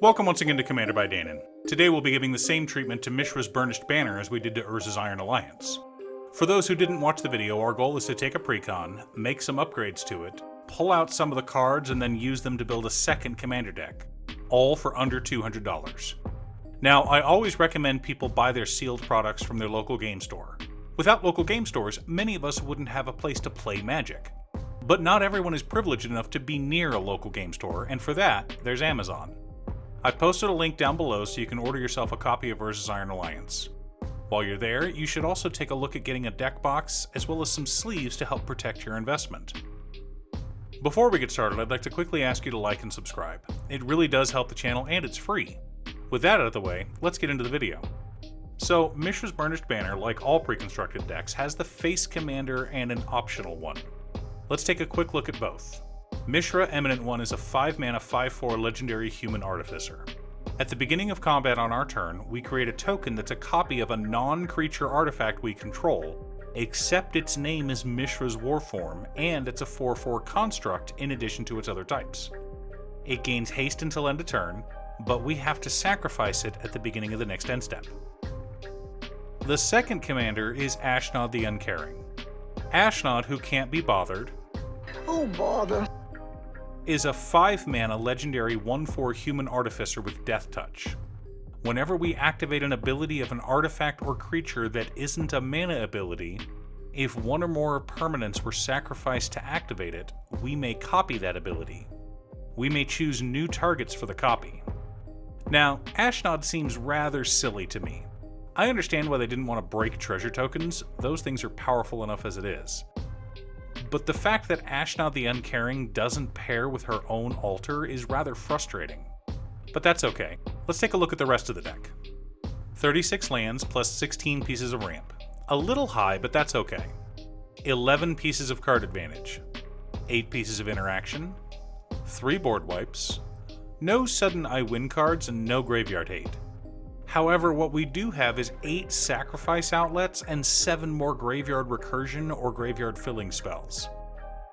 Welcome once again to Commander by Danon. Today we'll be giving the same treatment to Mishra's Burnished banner as we did to Urza's Iron Alliance. For those who didn't watch the video, our goal is to take a precon, make some upgrades to it, pull out some of the cards, and then use them to build a second commander deck, all for under $200. Now, I always recommend people buy their sealed products from their local game store. Without local game stores, many of us wouldn't have a place to play Magic. But not everyone is privileged enough to be near a local game store, and for that, there's Amazon. I've posted a link down below so you can order yourself a copy of Urza's Iron Alliance. While you're there, you should also take a look at getting a deck box, as well as some sleeves to help protect your investment. Before we get started, I'd like to quickly ask you to like and subscribe. It really does help the channel, and it's free. With that out of the way, let's get into the video. So, Mishra's Burnished banner, like all pre-constructed decks, has the face commander and an optional one. Let's take a quick look at both. Mishra Eminent One is a 5-mana 5/4 legendary human artificer. At the beginning of combat on our turn, we create a token that's a copy of a non-creature artifact we control, except its name is Mishra's Warform, and it's a 4/4 construct in addition to its other types. It gains haste until end of turn, but we have to sacrifice it at the beginning of the next end step. The second commander is Ashnod the Uncaring. Ashnod, who can't be bothered, is a 5-mana legendary 1/4 human artificer with Death Touch. Whenever we activate an ability of an artifact or creature that isn't a mana ability, if one or more permanents were sacrificed to activate it, we may copy that ability. We may choose new targets for the copy. Now, Ashnod seems rather silly to me. I understand why they didn't want to break treasure tokens, those things are powerful enough as it is. But the fact that Ashnod the Uncaring doesn't pair with her own altar is rather frustrating. But that's okay. Let's take a look at the rest of the deck. 36 lands plus 16 pieces of ramp. A little high, but that's okay. 11 pieces of card advantage. 8 pieces of interaction. 3 board wipes. No sudden I win cards and no graveyard hate. However, what we do have is 8 sacrifice outlets and 7 more graveyard recursion or graveyard filling spells.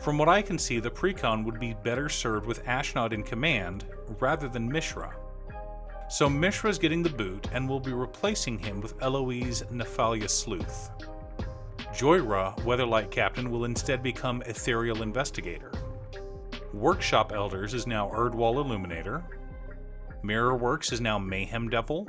From what I can see, the precon would be better served with Ashnod in command rather than Mishra. So Mishra's getting the boot, and we'll be replacing him with Eloise Nephalia Sleuth. Joyra, Weatherlight Captain, will instead become Ethereal Investigator. Workshop Elders is now Erdwall Illuminator. Mirrorworks is now Mayhem Devil.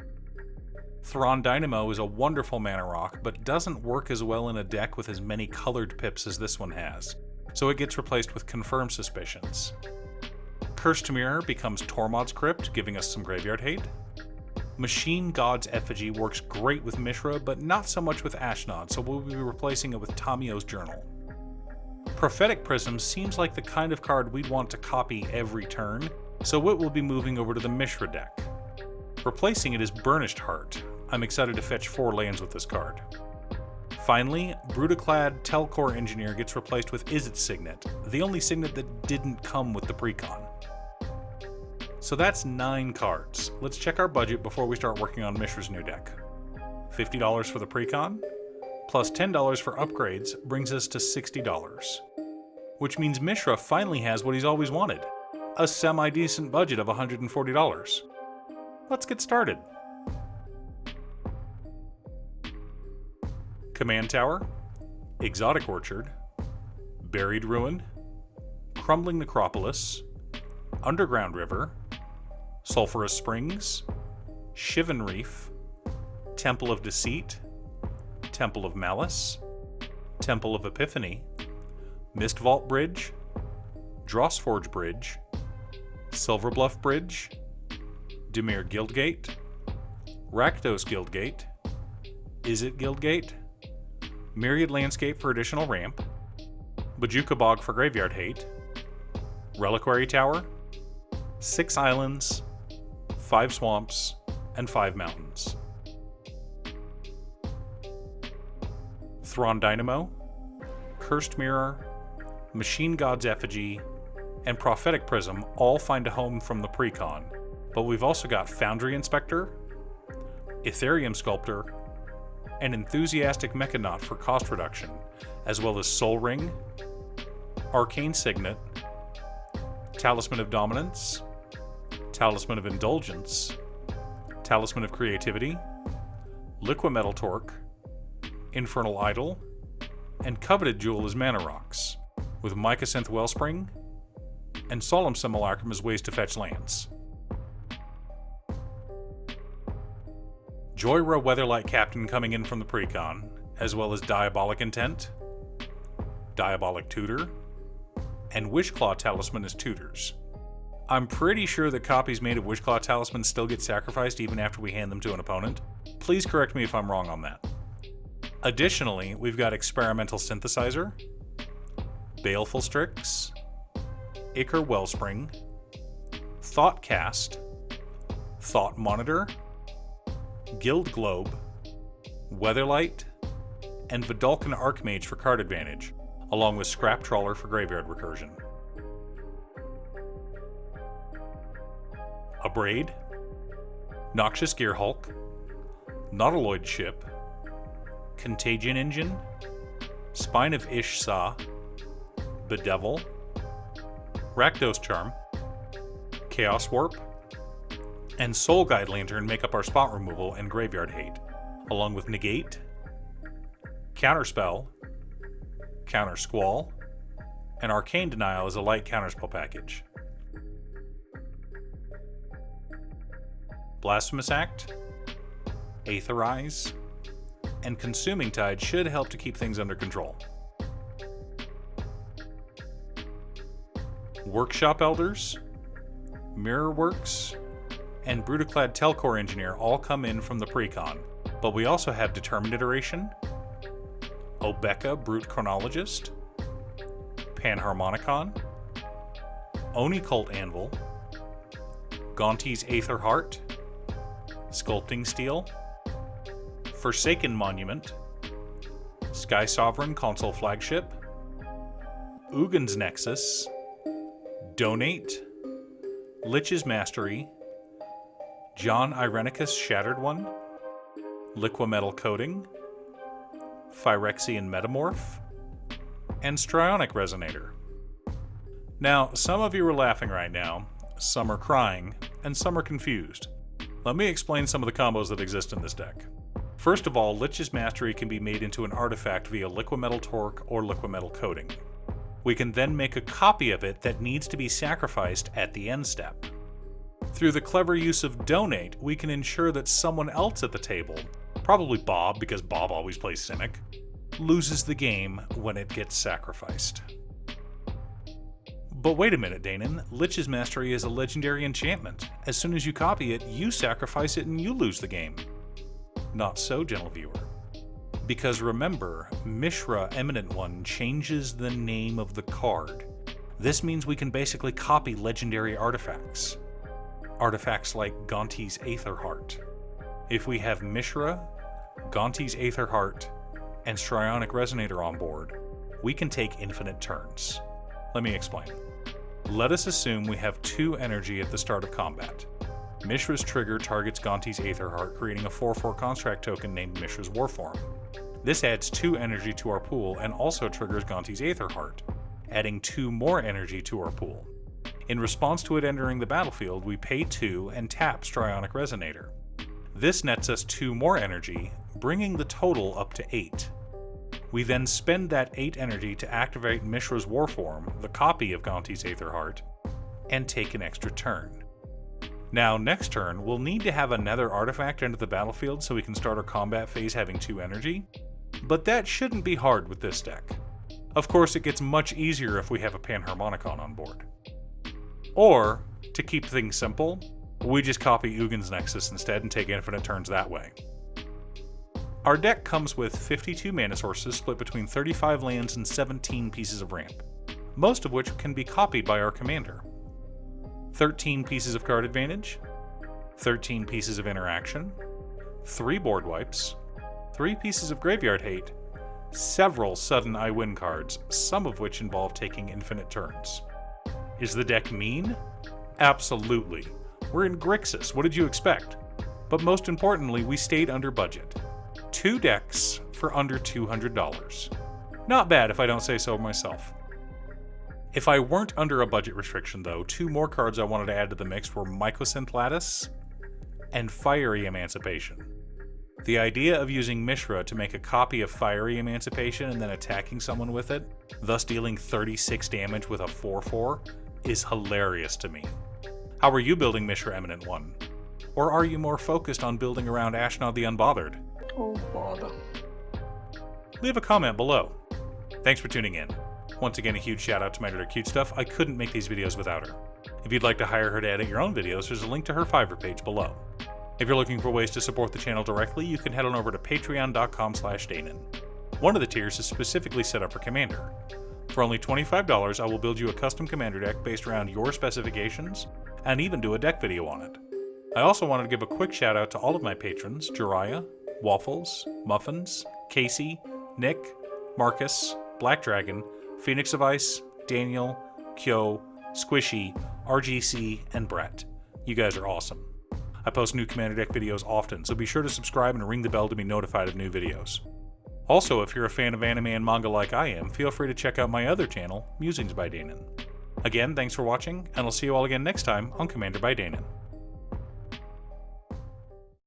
Thrawn Dynamo is a wonderful mana rock, but doesn't work as well in a deck with as many colored pips as this one has, so it gets replaced with Confirm Suspicions. Cursed Mirror becomes Tormod's Crypt, giving us some graveyard hate. Machine God's Effigy works great with Mishra, but not so much with Ashnod, so we'll be replacing it with Tamio's Journal. Prophetic Prism seems like the kind of card we'd want to copy every turn, so it will be moving over to the Mishra deck. Replacing it is Burnished Heart. I'm excited to fetch 4 lands with this card. Finally, Brutaclad Telcor Engineer gets replaced with Izzet Signet, the only signet that didn't come with the precon. So that's 9 cards. Let's check our budget before we start working on Mishra's new deck. $50 for the precon, plus $10 for upgrades brings us to $60. Which means Mishra finally has what he's always wanted, a semi-decent budget of $140. Let's get started. Command Tower, Exotic Orchard, Buried Ruin, Crumbling Necropolis, Underground River, Sulphurous Springs, Shivan Reef, Temple of Deceit, Temple of Malice, Temple of Epiphany, Mist Vault Bridge, Drossforge Bridge, Silverbluff Bridge, Dimir Guildgate, Rakdos Guildgate, Izzet Guildgate, Myriad Landscape for additional ramp, Bojuka Bog for graveyard hate, Reliquary Tower, 6 islands, 5 swamps, and 5 mountains. Thrawn Dynamo, Cursed Mirror, Machine God's Effigy, and Prophetic Prism all find a home from the precon, but we've also got Foundry Inspector, Ethereum Sculptor, and Enthusiastic Mechanaut for cost reduction, as well as Soul Ring, Arcane Signet, Talisman of Dominance, Talisman of Indulgence, Talisman of Creativity, Liquimetal Torque, Infernal Idol, and coveted jewel is Mana Rocks, with Mycosynth Wellspring and Solemn Simulacrum as ways to fetch lands. Joyra Weatherlight Captain coming in from the Precon, as well as Diabolic Intent, Diabolic Tutor, and Wishclaw Talisman as tutors. I'm pretty sure that copies made of Wishclaw Talisman still get sacrificed even after we hand them to an opponent. Please correct me if I'm wrong on that. Additionally, we've got Experimental Synthesizer, Baleful Strix, Ichor Wellspring, Thoughtcast, Thought Monitor, Guild Globe, Weatherlight, and Vidalcan Archmage for card advantage, along with Scrap Trawler for graveyard recursion. Abrade, Noxious Gearhulk, Nautiloid Ship, Contagion Engine, Spine of Ish-Sa, Bedevil, Rakdos Charm, Chaos Warp, and Soul Guide Lantern make up our spot removal and graveyard hate, along with Negate, Counterspell, Counter Squall, and Arcane Denial as a light counterspell package. Blasphemous Act, Aetherize, and Consuming Tide should help to keep things under control. Workshop Elders, Mirrorworks, and Brutaclad Telcore Engineer all come in from the Precon, but we also have Determined Iteration, Obeka Brute Chronologist, Panharmonicon, Oni Cult Anvil, Gaunty's Aether Heart, Sculpting Steel, Forsaken Monument, Sky Sovereign Console Flagship, Ugin's Nexus, Donate, Lich's Mastery, John Irenicus Shattered One, Liquimetal Coating, Phyrexian Metamorph, and Strionic Resonator. Now, some of you are laughing right now, some are crying, and some are confused. Let me explain some of the combos that exist in this deck. First of all, Lich's Mastery can be made into an artifact via Liquimetal Torque or Liquimetal Coating. We can then make a copy of it that needs to be sacrificed at the end step. Through the clever use of Donate, we can ensure that someone else at the table, probably Bob because Bob always plays Cynic, loses the game when it gets sacrificed. But wait a minute, Danon. Lich's Mastery is a legendary enchantment. As soon as you copy it, you sacrifice it and you lose the game. Not so, gentle viewer. Because remember, Mishra Eminent One changes the name of the card. This means we can basically copy legendary artifacts. Artifacts like Gaunty's Aether Heart. If we have Mishra, Gaunty's Aether Heart, and Strionic Resonator on board, we can take infinite turns. Let me explain. Let us assume we have 2 energy at the start of combat. Mishra's trigger targets Gaunty's Aether Heart, creating a 4/4 construct token named Mishra's Warform. This adds 2 energy to our pool and also triggers Gaunty's Aether Heart, adding 2 more energy to our pool. In response to it entering the battlefield, we pay 2 and tap Strionic Resonator. This nets us 2 more energy, bringing the total up to 8. We then spend that 8 energy to activate Mishra's Warform, the copy of Gaunty's Aether Heart, and take an extra turn. Now, next turn, we'll need to have another artifact enter the battlefield so we can start our combat phase having 2 energy, but that shouldn't be hard with this deck. Of course, it gets much easier if we have a Panharmonicon on board. Or, to keep things simple, we just copy Ugin's Nexus instead and take infinite turns that way. Our deck comes with 52 mana sources split between 35 lands and 17 pieces of ramp, most of which can be copied by our commander. 13 pieces of card advantage, 13 pieces of interaction, 3 board wipes, 3 pieces of graveyard hate, several sudden I win cards, some of which involve taking infinite turns. Is the deck mean? Absolutely. We're in Grixis, what did you expect? But most importantly, we stayed under budget. 2 decks for under $200. Not bad if I don't say so myself. If I weren't under a budget restriction though, 2 more cards I wanted to add to the mix were Mycosynth Lattice and Fiery Emancipation. The idea of using Mishra to make a copy of Fiery Emancipation and then attacking someone with it, thus dealing 36 damage with a 4/4, is hilarious to me. How are you building Mishra Eminent One? Or are you more focused on building around Ashnod the Unbothered? Oh, bother. Leave a comment below. Thanks for tuning in. Once again, a huge shout out to my editor Cute Stuff. I couldn't make these videos without her. If you'd like to hire her to edit your own videos, there's a link to her Fiverr page below. If you're looking for ways to support the channel directly, you can head on over to patreon.com/Danon. One of the tiers is specifically set up for Commander. For only $25, I will build you a custom Commander deck based around your specifications, and even do a deck video on it. I also wanted to give a quick shout out to all of my patrons: Jiraiya, Waffles, Muffins, Casey, Nick, Marcus, Black Dragon, Phoenix of Ice, Daniel, Kyo, Squishy, RGC, and Brett. You guys are awesome. I post new Commander Deck videos often, so be sure to subscribe and ring the bell to be notified of new videos. Also, if you're a fan of anime and manga like I am, feel free to check out my other channel, Musings by Danon. Again, thanks for watching, and I'll see you all again next time on Commander by Danon.